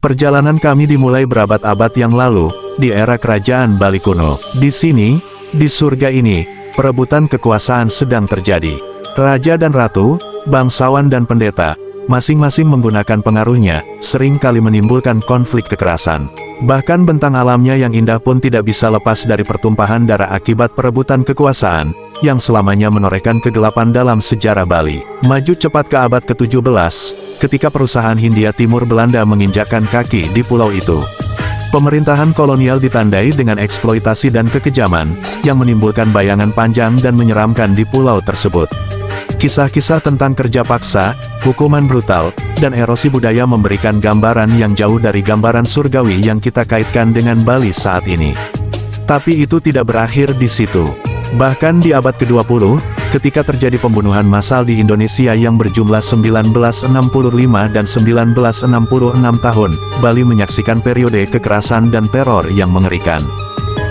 Perjalanan kami dimulai berabad-abad yang lalu, di era kerajaan Bali kuno. Di sini, di surga ini, perebutan kekuasaan sedang terjadi. Raja dan ratu, bangsawan dan pendeta, masing-masing menggunakan pengaruhnya, sering kali menimbulkan konflik kekerasan. Bahkan bentang alamnya yang indah pun tidak bisa lepas dari pertumpahan darah akibat perebutan kekuasaan, yang selamanya menorehkan kegelapan dalam sejarah Bali. Maju cepat ke abad ke-17, ketika perusahaan Hindia Timur Belanda menginjakkan kaki di pulau itu. Pemerintahan kolonial ditandai dengan eksploitasi dan kekejaman, yang menimbulkan bayangan panjang dan menyeramkan di pulau tersebut. Kisah-kisah tentang kerja paksa, hukuman brutal, dan erosi budaya memberikan gambaran yang jauh dari gambaran surgawi yang kita kaitkan dengan Bali saat ini. Tapi itu tidak berakhir di situ. Bahkan di abad ke-20, ketika terjadi pembunuhan massal di Indonesia yang berjumlah 1965 dan 1966 tahun, Bali menyaksikan periode kekerasan dan teror yang mengerikan.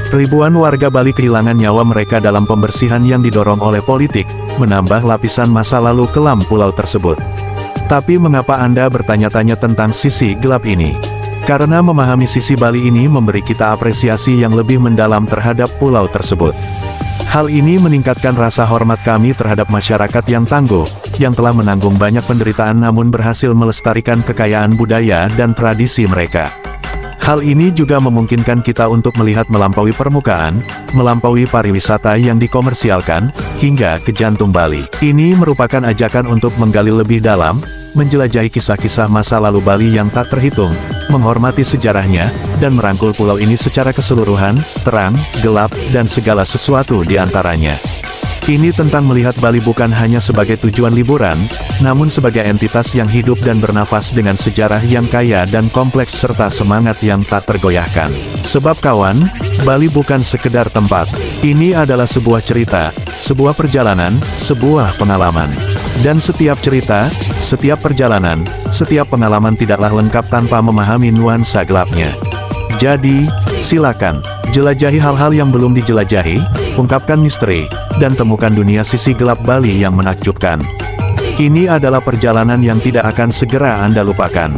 Ribuan warga Bali kehilangan nyawa mereka dalam pembersihan yang didorong oleh politik, menambah lapisan masa lalu kelam pulau tersebut. Tapi mengapa Anda bertanya-tanya tentang sisi gelap ini? Karena memahami sisi Bali ini memberi kita apresiasi yang lebih mendalam terhadap pulau tersebut. Hal ini meningkatkan rasa hormat kami terhadap masyarakat yang tangguh, yang telah menanggung banyak penderitaan namun berhasil melestarikan kekayaan budaya dan tradisi mereka. Hal ini juga memungkinkan kita untuk melihat melampaui permukaan, melampaui pariwisata yang dikomersialkan, hingga ke jantung Bali. Ini merupakan ajakan untuk menggali lebih dalam, menjelajahi kisah-kisah masa lalu Bali yang tak terhitung, menghormati sejarahnya, dan merangkul pulau ini secara keseluruhan, terang, gelap, dan segala sesuatu di antaranya. Ini tentang melihat Bali bukan hanya sebagai tujuan liburan, namun sebagai entitas yang hidup dan bernafas dengan sejarah yang kaya dan kompleks serta semangat yang tak tergoyahkan. Sebab kawan, Bali bukan sekedar tempat. Ini adalah sebuah cerita, sebuah perjalanan, sebuah pengalaman. Dan setiap cerita, setiap perjalanan, setiap pengalaman tidaklah lengkap tanpa memahami nuansa gelapnya. Jadi, silakan, jelajahi hal-hal yang belum dijelajahi, ungkapkan misteri, dan temukan dunia sisi gelap Bali yang menakjubkan. Ini adalah perjalanan yang tidak akan segera Anda lupakan.